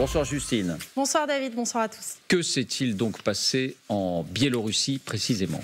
Bonsoir Justine. Bonsoir David, bonsoir à tous. Que s'est-il donc passé en Biélorussie précisément ?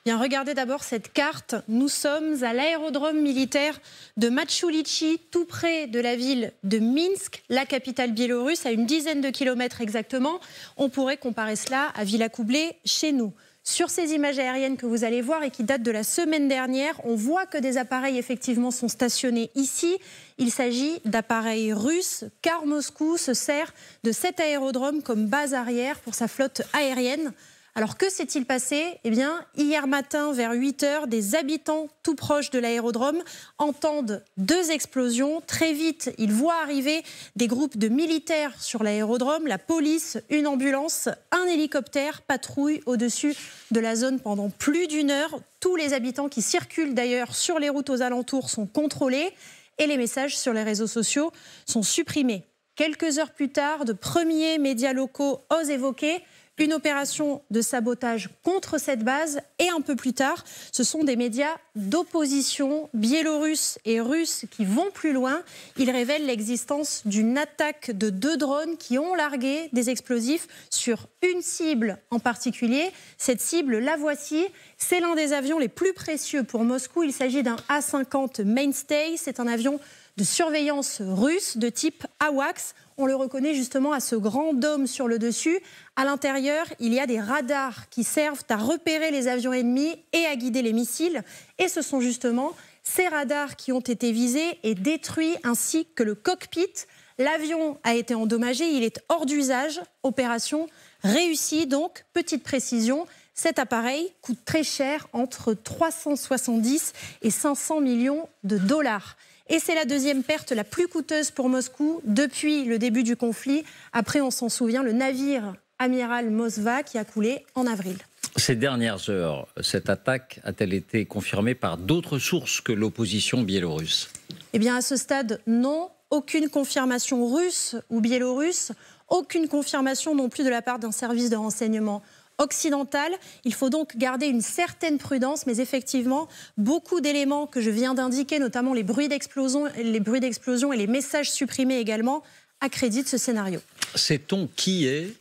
Bien, regardez d'abord cette carte. Nous sommes à l'aérodrome militaire de Matsoulychy, tout près de la ville de Minsk, la capitale biélorusse, à une dizaine de kilomètres exactement. On pourrait comparer cela à Villa Coublé chez nous. Sur ces images aériennes que vous allez voir et qui datent de la semaine dernière, on voit que des appareils effectivement sont stationnés ici. Il s'agit d'appareils russes car Moscou se sert de cet aérodrome comme base arrière pour sa flotte aérienne. Alors que s'est-il passé ? Eh bien, hier matin, vers 8h, des habitants tout proches de l'aérodrome entendent 2 explosions. Très vite, ils voient arriver des groupes de militaires sur l'aérodrome, la police, une ambulance, un hélicoptère patrouille au-dessus de la zone pendant plus d'1 heure. Tous les habitants qui circulent d'ailleurs sur les routes aux alentours sont contrôlés et les messages sur les réseaux sociaux sont supprimés. Quelques heures plus tard, de premiers médias locaux osent évoquer une opération de sabotage contre cette base et un peu plus tard, ce sont des médias d'opposition biélorusses et russes qui vont plus loin. Ils révèlent l'existence d'une attaque de 2 drones qui ont largué des explosifs sur une cible en particulier. Cette cible, la voici. C'est l'un des avions les plus précieux pour Moscou. Il s'agit d'un A-50 Mainstay. C'est un avion de surveillance russe de type AWACS. On le reconnaît justement à ce grand dôme sur le dessus. À l'intérieur, il y a des radars qui servent à repérer les avions ennemis et à guider les missiles. Et ce sont justement ces radars qui ont été visés et détruits, ainsi que le cockpit. L'avion a été endommagé, il est hors d'usage. Opération réussie donc. Petite précision, cet appareil coûte très cher, entre 370 et 500 millions de dollars. Et c'est la deuxième perte la plus coûteuse pour Moscou depuis le début du conflit. Après, on s'en souvient, le navire amiral Moskva qui a coulé en avril. Ces dernières heures, cette attaque a-t-elle été confirmée par d'autres sources que l'opposition biélorusse ? Eh bien, à ce stade, non. Aucune confirmation russe ou biélorusse. Aucune confirmation non plus de la part d'un service de renseignement occidentale. Il faut donc garder une certaine prudence, mais effectivement, beaucoup d'éléments que je viens d'indiquer, notamment les bruits d'explosion et les messages supprimés également, accréditent ce scénario. Sait-on qui est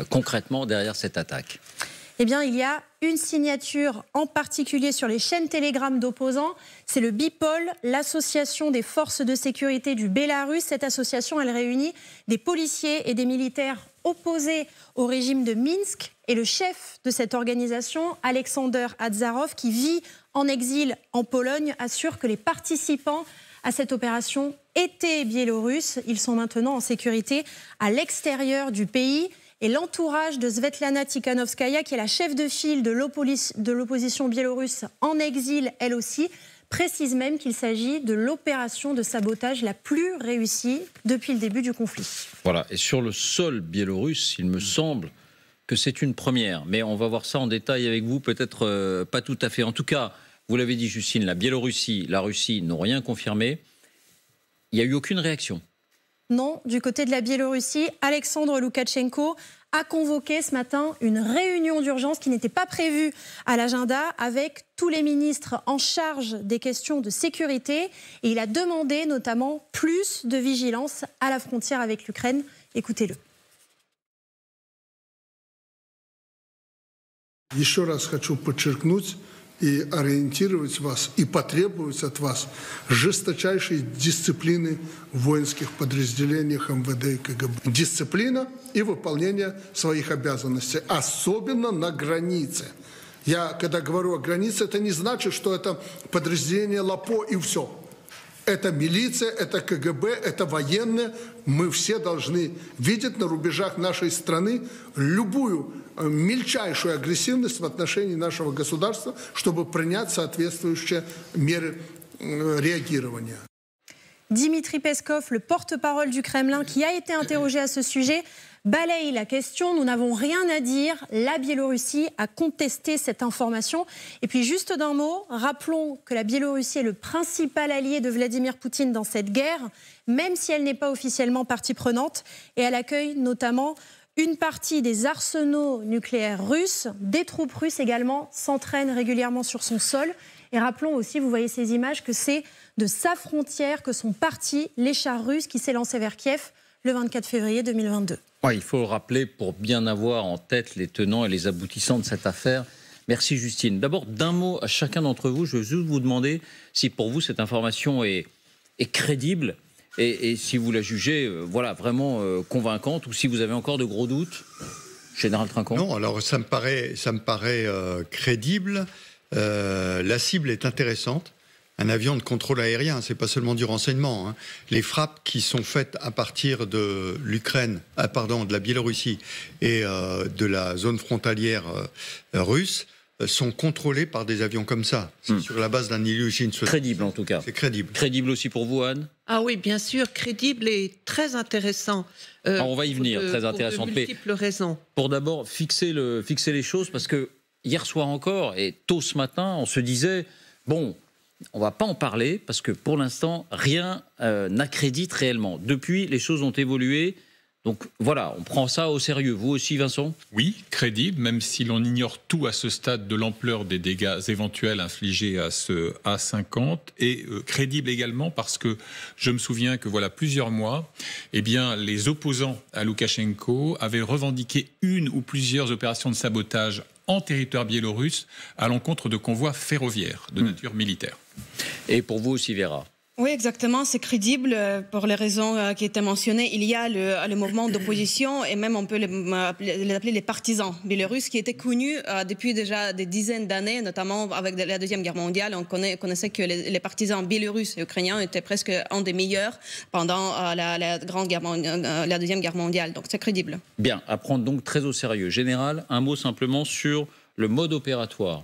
concrètement derrière cette attaque ? Eh bien, il y a une signature en particulier sur les chaînes Telegram d'opposants. C'est le BIPOL, l'association des forces de sécurité du Bélarus. Cette association, elle réunit des policiers et des militaires opposés au régime de Minsk. Et le chef de cette organisation, Alexander Azarov, qui vit en exil en Pologne, assure que les participants à cette opération étaient biélorusses. Ils sont maintenant en sécurité à l'extérieur du pays. Et l'entourage de Svetlana Tikhanovskaya, qui est la chef de file de l'opposition biélorusse en exil, elle aussi, précise même qu'il s'agit de l'opération de sabotage la plus réussie depuis le début du conflit. Voilà, et sur le sol biélorusse, il me semble que c'est une première. Mais on va voir ça en détail avec vous, peut-être pas tout à fait. En tout cas, vous l'avez dit Justine, la Biélorussie, la Russie n'ont rien confirmé. Il n'y a eu aucune réaction. Non, du côté de la Biélorussie, Alexandre Loukachenko a convoqué ce matin une réunion d'urgence qui n'était pas prévue à l'agenda avec tous les ministres en charge des questions de sécurité. Et il a demandé notamment plus de vigilance à la frontière avec l'Ukraine. Écoutez-le. Еще раз хочу подчеркнуть и ориентировать вас, и потребовать от вас жесточайшей дисциплины в воинских подразделениях МВД и КГБ. Дисциплина и выполнение своих обязанностей, особенно на границе. Я, когда говорю о границе, это не значит, что это подразделение ЛАПО и все. Это милиция, это КГБ, это военные. Мы все должны видеть на рубежах нашей страны любую мельчайшую агрессивность в отношении нашего государства, чтобы принять соответствующие меры réagирования. Dimitri Peskov, le porte-parole du Kremlin, qui a été interrogé à ce sujet, balaye la question. Nous n'avons rien à dire. La Biélorussie a contesté cette information. Et puis, juste d'un mot, rappelons que la Biélorussie est le principal allié de Vladimir Poutine dans cette guerre, même si elle n'est pas officiellement partie prenante. Et elle accueille notamment une partie des arsenaux nucléaires russes. Des troupes russes également s'entraînent régulièrement sur son sol. Et rappelons aussi, vous voyez ces images, que c'est de sa frontière que sont partis les chars russes qui s'élançaient vers Kiev le 24 février 2022. Ouais, il faut le rappeler pour bien avoir en tête les tenants et les aboutissants de cette affaire. Merci Justine. D'abord, d'un mot à chacun d'entre vous, je veux juste vous demander si pour vous cette information est crédible et si vous la jugez vraiment convaincante ou si vous avez encore de gros doutes. Général Trinquant. Non, alors ça me paraît crédible. La cible est intéressante. Un avion de contrôle aérien, c'est pas seulement du renseignement, hein. Les frappes qui sont faites à partir de de la Biélorussie et de la zone frontalière russe sont contrôlées par des avions comme ça. C'est sur la base d'un Ilyushin. Crédible en tout cas. C'est crédible. Crédible aussi pour vous, Anne? Ah oui, bien sûr, crédible et très intéressant. On va y venir, très intéressant. Pour de multiples raisons. Pour d'abord fixer les choses, parce que hier soir encore et tôt ce matin, on se disait, bon, on ne va pas en parler parce que pour l'instant, rien n'accrédite réellement. Depuis, les choses ont évolué. Donc voilà, on prend ça au sérieux. Vous aussi, Vincent? Oui, crédible, même si l'on ignore tout à ce stade de l'ampleur des dégâts éventuels infligés à ce A50. Et crédible également parce que je me souviens que voilà plusieurs mois, les opposants à Loukachenko avaient revendiqué une ou plusieurs opérations de sabotage en territoire biélorusse à l'encontre de convois ferroviaires de nature militaire. Et pour vous aussi, Vera? Oui, exactement, c'est crédible pour les raisons qui étaient mentionnées. Il y a le mouvement d'opposition et même on peut les appeler les partisans biélorusses qui étaient connus depuis déjà des dizaines d'années, notamment avec la Deuxième Guerre mondiale. On connaissait que les partisans biélorusses et ukrainiens étaient presque un des meilleurs pendant la Deuxième Guerre mondiale. Donc c'est crédible. Bien, à prendre donc très au sérieux. Général, un mot simplement sur le mode opératoire.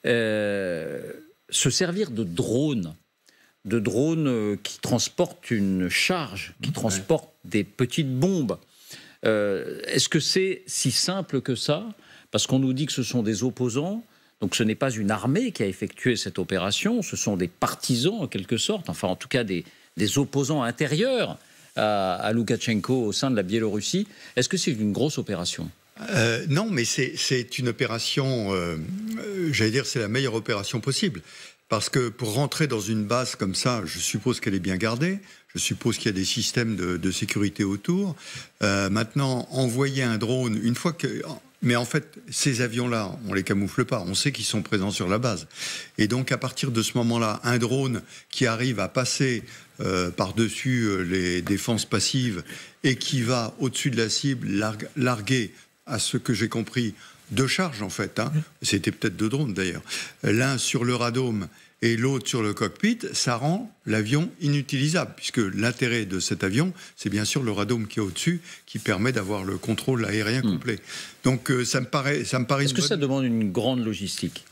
Se servir de drones qui transportent une charge, qui transportent des petites bombes. Est-ce que c'est si simple que ça? Parce qu'on nous dit que ce sont des opposants, donc ce n'est pas une armée qui a effectué cette opération, ce sont des partisans en quelque sorte, enfin en tout cas des opposants intérieurs à Loukachenko au sein de la Biélorussie. Est-ce que c'est une grosse opération? Non, mais c'est une opération, j'allais dire, c'est la meilleure opération possible. Parce que pour rentrer dans une base comme ça, je suppose qu'elle est bien gardée, je suppose qu'il y a des systèmes de sécurité autour. Maintenant, envoyer un drone, une fois que... Mais en fait, ces avions-là, on ne les camoufle pas, on sait qu'ils sont présents sur la base. Et donc, à partir de ce moment-là, un drone qui arrive à passer par-dessus les défenses passives et qui va au-dessus de la cible, larguer, à ce que j'ai compris, 2 charges en fait, hein. C'était peut-être 2 drones d'ailleurs, l'un sur le radome et l'autre sur le cockpit, ça rend l'avion inutilisable, puisque l'intérêt de cet avion, c'est bien sûr le radome qui est au-dessus, qui permet d'avoir le contrôle aérien complet. Donc ça me paraît. Est-ce que ça demande une grande logistique?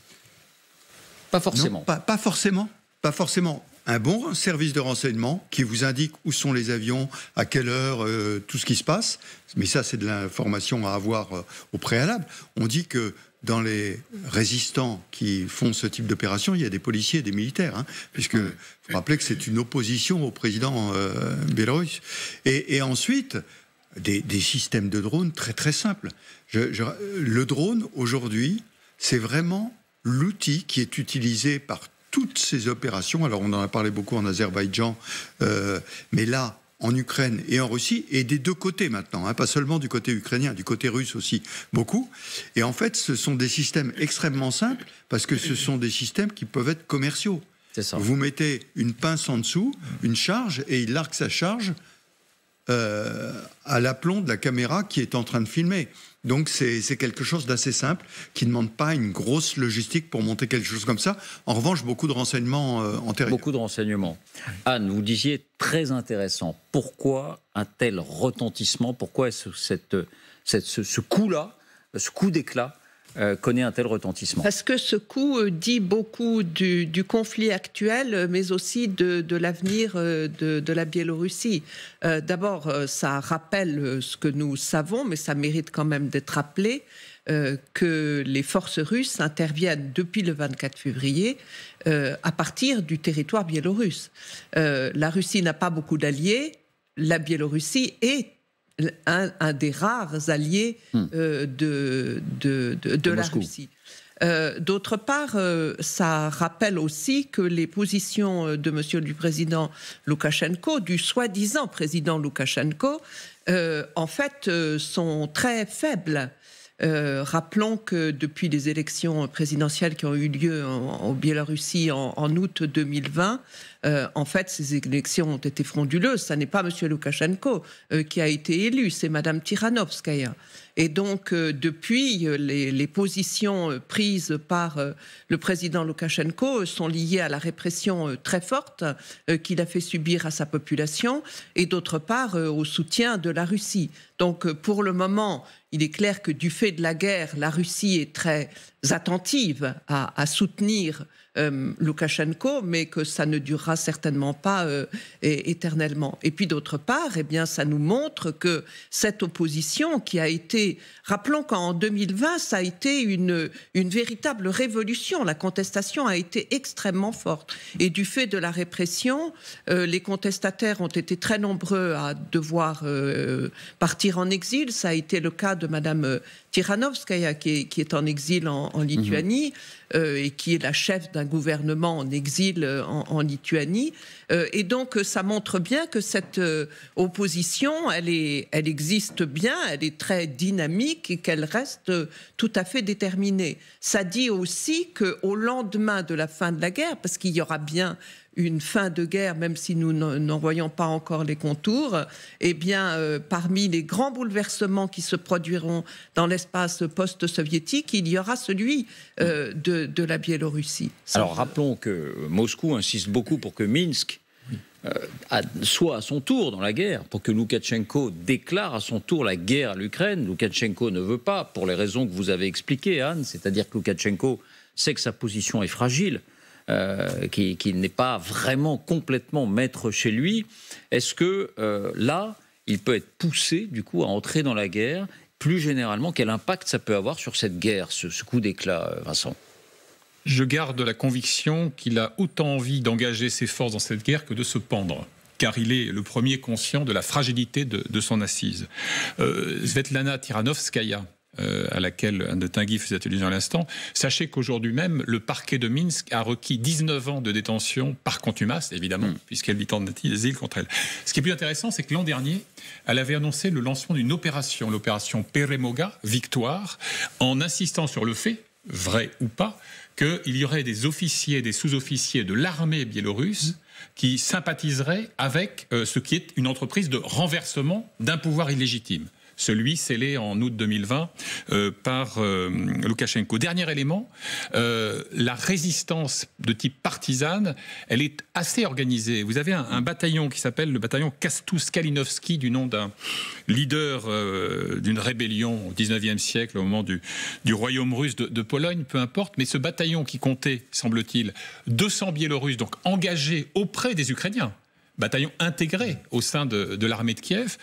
Pas forcément. Non, pas forcément. Pas forcément. Un bon service de renseignement qui vous indique où sont les avions, à quelle heure, tout ce qui se passe. Mais ça, c'est de l'information à avoir au préalable. On dit que dans les résistants qui font ce type d'opération, il y a des policiers et des militaires, hein, puisque faut rappeler que c'est une opposition au président biélorusse. Et ensuite, des systèmes de drones très très simples. Le drone, aujourd'hui, c'est vraiment l'outil qui est utilisé par toutes ces opérations. Alors on en a parlé beaucoup en Azerbaïdjan, mais là, en Ukraine et en Russie, et des 2 côtés maintenant, hein, pas seulement du côté ukrainien, du côté russe aussi, beaucoup. Et en fait, ce sont des systèmes extrêmement simples, parce que ce sont des systèmes qui peuvent être commerciaux. C'est ça. Vous mettez une pince en dessous, une charge, et il largue sa charge à l'aplomb de la caméra qui est en train de filmer. Donc c'est quelque chose d'assez simple, qui ne demande pas une grosse logistique pour monter quelque chose comme ça. En revanche, beaucoup de renseignements antérieurs. Beaucoup de renseignements. Anne, vous disiez très intéressant. Pourquoi un tel retentissement? Pourquoi ce coup-là, ce coup d'éclat connaît un tel retentissement? Parce que ce coup dit beaucoup du conflit actuel, mais aussi de l'avenir de la Biélorussie. D'abord, ça rappelle ce que nous savons, mais ça mérite quand même d'être rappelé, que les forces russes interviennent depuis le 24 février à partir du territoire biélorusse. La Russie n'a pas beaucoup d'alliés, la Biélorussie est un des rares alliés de la Russie. D'autre part, ça rappelle aussi que les positions de monsieur le président Loukachenko, du soi-disant président Loukachenko, en fait, sont très faibles. Rappelons que depuis les élections présidentielles qui ont eu lieu en Biélorussie en août 2020, en fait, ces élections ont été frauduleuses. Ça n'est pas M. Loukachenko qui a été élu, c'est Mme Tikhanovskaya. Et donc, depuis, les positions prises par le président Loukachenko sont liées à la répression très forte qu'il a fait subir à sa population et d'autre part au soutien de la Russie. Donc, pour le moment, il est clair que du fait de la guerre, la Russie est très attentive à soutenir Loukachenko, mais que ça ne durera certainement pas éternellement. Et puis d'autre part, eh bien, ça nous montre que cette opposition qui a été... Rappelons qu'en 2020, ça a été une véritable révolution. La contestation a été extrêmement forte. Et du fait de la répression, les contestataires ont été très nombreux à devoir partir en exil. Ça a été le cas de Mme Tikhanovskaya, qui est en exil en Lituanie, et qui est la chef d'un gouvernement en exil en Lituanie. Et donc, ça montre bien que cette opposition, elle existe bien, elle est très dynamique et qu'elle reste tout à fait déterminée. Ça dit aussi qu'au lendemain de la fin de la guerre, parce qu'il y aura bien une fin de guerre, même si nous n'en voyons pas encore les contours, eh bien, parmi les grands bouleversements qui se produiront dans l'espace post-soviétique, il y aura celui de la Biélorussie. Alors, rappelons que Moscou insiste beaucoup pour que Minsk soit à son tour dans la guerre, pour que Loukachenko déclare à son tour la guerre à l'Ukraine. Loukachenko ne veut pas, pour les raisons que vous avez expliquées, Anne, c'est-à-dire que Loukachenko sait que sa position est fragile, qu'il n'est pas vraiment complètement maître chez lui. Est-ce que là, il peut être poussé du coup à entrer dans la guerre? Plus généralement, quel impact ça peut avoir sur cette guerre, ce coup d'éclat, Vincent? Je garde la conviction qu'il a autant envie d'engager ses forces dans cette guerre que de se pendre, car il est le premier conscient de la fragilité de son assise. Svetlana Tikhanovskaya, à laquelle Anne de Tinguy faisait allusion à l'instant, sachez qu'aujourd'hui même, le parquet de Minsk a requis 19 ans de détention par contumace, évidemment, puisqu'elle vit en exil contre elle. Ce qui est plus intéressant, c'est que l'an dernier, elle avait annoncé le lancement d'une opération, l'opération Peremoga, Victoire, en insistant sur le fait, vrai ou pas, qu'il y aurait des officiers, des sous-officiers de l'armée biélorusse qui sympathiseraient avec ce qui est une entreprise de renversement d'un pouvoir illégitime. Celui scellé en août 2020 par Loukachenko. Dernier élément, la résistance de type partisane, elle est assez organisée. Vous avez un bataillon qui s'appelle le bataillon Kastus-Kalinowski, du nom d'un leader d'une rébellion au 19e siècle, au moment du royaume russe de Pologne, peu importe. Mais ce bataillon qui comptait, semble-t-il, 200 Biélorusses, donc engagés auprès des Ukrainiens, bataillon intégré au sein de l'armée de Kiev,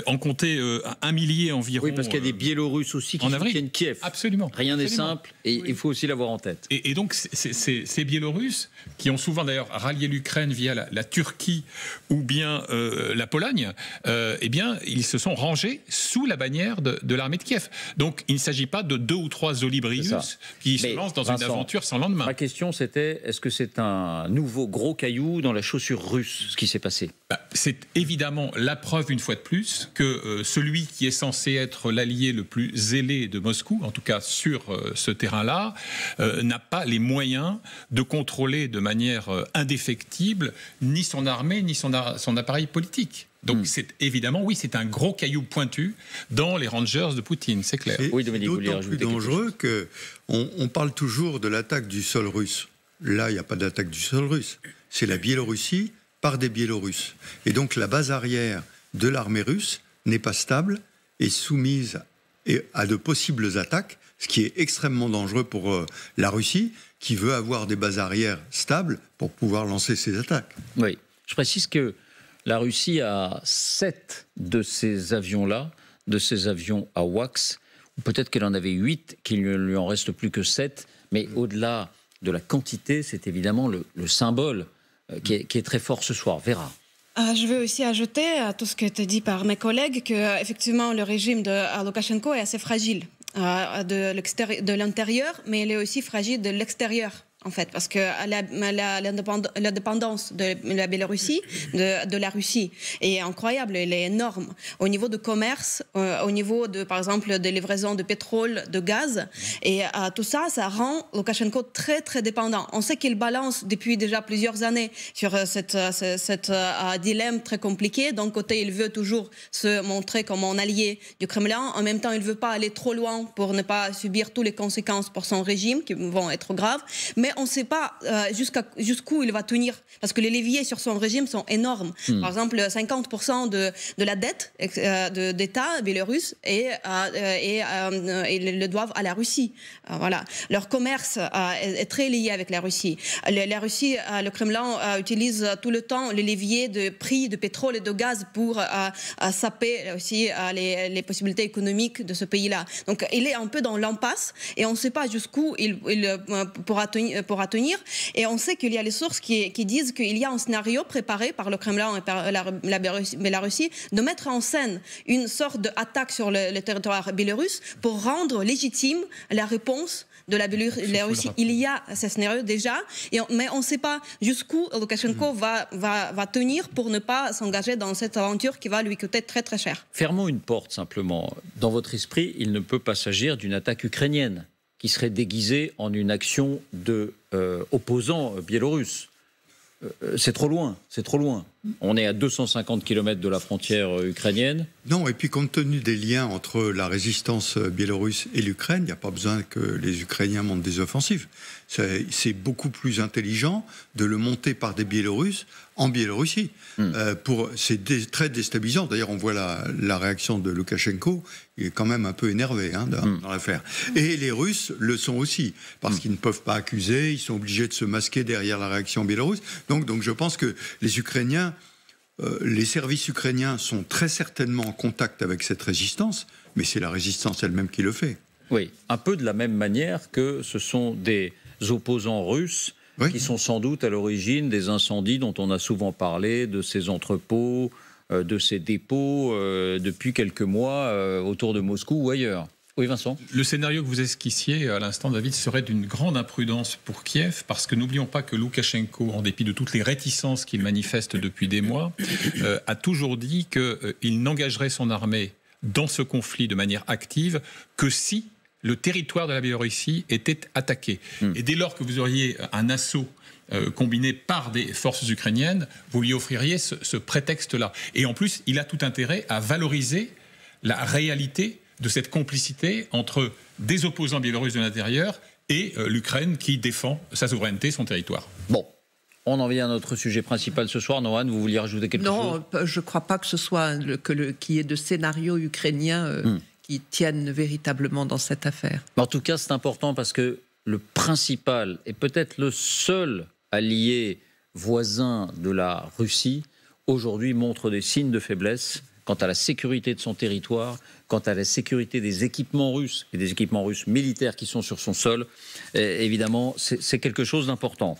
en comptait 1 millier environ. Oui, parce qu'il y a des Biélorusses aussi qui soutiennent Kiev. Absolument. Rien n'est simple et il faut aussi l'avoir en tête. Et donc, ces Biélorusses, qui ont souvent d'ailleurs rallié l'Ukraine via la Turquie ou bien la Pologne, eh bien, ils se sont rangés sous la bannière de l'armée de Kiev. Donc, il ne s'agit pas de 2 ou 3 Zolibrius qui se lancent dans une aventure sans lendemain. Ma question, c'était, est-ce que c'est un nouveau gros caillou dans la chaussure russe, ce qui s'est passé? C'est évidemment la preuve, une fois de plus, que celui qui est censé être l'allié le plus zélé de Moscou, en tout cas sur ce terrain-là, n'a pas les moyens de contrôler de manière indéfectible ni son armée, ni son appareil politique. Donc c'est évidemment, oui, c'est un gros caillou pointu dans les Rangers de Poutine, c'est clair. C'est d'autant plus dangereux qu'on parle toujours de l'attaque du sol russe. Là, il n'y a pas d'attaque du sol russe. C'est la Biélorussie par des Biélorusses. Et donc la base arrière de l'armée russe n'est pas stable et soumise à de possibles attaques, ce qui est extrêmement dangereux pour la Russie, qui veut avoir des bases arrières stables pour pouvoir lancer ses attaques. Oui, je précise que la Russie a 7 de ces avions-là, de ces avions AWACS, ou peut-être qu'elle en avait 8, qu'il ne lui en reste plus que 7, mais au-delà de la quantité, c'est évidemment le symbole qui est très fort ce soir. Vera. Je veux aussi ajouter à tout ce qui a été dit par mes collègues qu'effectivement le régime de Loukachenko est assez fragile. de l'intérieur, mais elle est aussi fragile de l'extérieur. En fait, parce que la dépendance de la Biélorussie, de la Russie, est incroyable, elle est énorme. Au niveau de commerce, au niveau de, par exemple, des livraisons de pétrole, de gaz, et tout ça, ça rend Loukachenko très, très dépendant. On sait qu'il balance depuis déjà plusieurs années sur cette dilemme très compliqué. D'un côté, il veut toujours se montrer comme un allié du Kremlin. En même temps, il ne veut pas aller trop loin pour ne pas subir toutes les conséquences pour son régime, qui vont être graves. Mais on ne sait pas jusqu'où il va tenir, parce que les leviers sur son régime sont énormes. Par exemple, 50% de la dette d'État biélorusse ils le doivent à la Russie. Voilà. Leur commerce est très lié avec la Russie. La Russie, le Kremlin utilise tout le temps les leviers de prix de pétrole et de gaz pour saper aussi les possibilités économiques de ce pays-là. Donc, il est un peu dans l'impasse et on ne sait pas jusqu'où il pourra tenir. Et on sait qu'il y a les sources qui disent qu'il y a un scénario préparé par le Kremlin et par la Biélorussie de mettre en scène une sorte d'attaque sur le territoire biélorusse pour rendre légitime la réponse de la Biélorussie. Il y a ce scénario déjà, mais on ne sait pas jusqu'où Loukachenko va tenir pour ne pas s'engager dans cette aventure qui va lui coûter très très cher. Fermons une porte simplement. Dans votre esprit, il ne peut pas s'agir d'une attaque ukrainienne qui serait déguisée en une action de opposants biélorusses. C'est trop loin, c'est trop loin. On est à 250 km de la frontière ukrainienne. Non, et puis compte tenu des liens entre la résistance biélorusse et l'Ukraine, il n'y a pas besoin que les Ukrainiens montent des offensives. C'est beaucoup plus intelligent de le monter par des Biélorusses en Biélorussie. C'est très déstabilisant. D'ailleurs, on voit la réaction de Loukachenko. Il est quand même un peu énervé dans l'affaire. Et les Russes le sont aussi, parce qu'ils ne peuvent pas accuser, ils sont obligés de se masquer derrière la réaction biélorusse. Donc je pense que les Ukrainiens, les services ukrainiens sont très certainement en contact avec cette résistance, mais c'est la résistance elle-même qui le fait. Oui, un peu de la même manière que ce sont des opposants russes qui sont sans doute à l'origine des incendies dont on a souvent parlé, de ces entrepôts, de ces dépôts depuis quelques mois autour de Moscou ou ailleurs. Oui, Vincent. Le scénario que vous esquissiez à l'instant, David, serait d'une grande imprudence pour Kiev, parce que n'oublions pas que Loukachenko, en dépit de toutes les réticences qu'il manifeste depuis des mois, a toujours dit qu'il n'engagerait son armée dans ce conflit de manière active que si le territoire de la Biélorussie était attaqué. Et dès lors que vous auriez un assaut combiné par des forces ukrainiennes, vous lui offririez ce prétexte-là. Et en plus, il a tout intérêt à valoriser la réalité de cette complicité entre des opposants biélorusses de l'intérieur et l'Ukraine qui défend sa souveraineté, son territoire. Bon, on en vient à notre sujet principal ce soir. Nohan, vous vouliez rajouter quelque chose ? Non, je ne crois pas que ce soit qu'il y ait de scénarios ukrainiens qui tiennent véritablement dans cette affaire. En tout cas, c'est important parce que le principal et peut-être le seul allié voisin de la Russie, aujourd'hui montre des signes de faiblesse quant à la sécurité de son territoire, quant à la sécurité des équipements russes et des équipements russes militaires qui sont sur son sol. Et évidemment, c'est quelque chose d'important.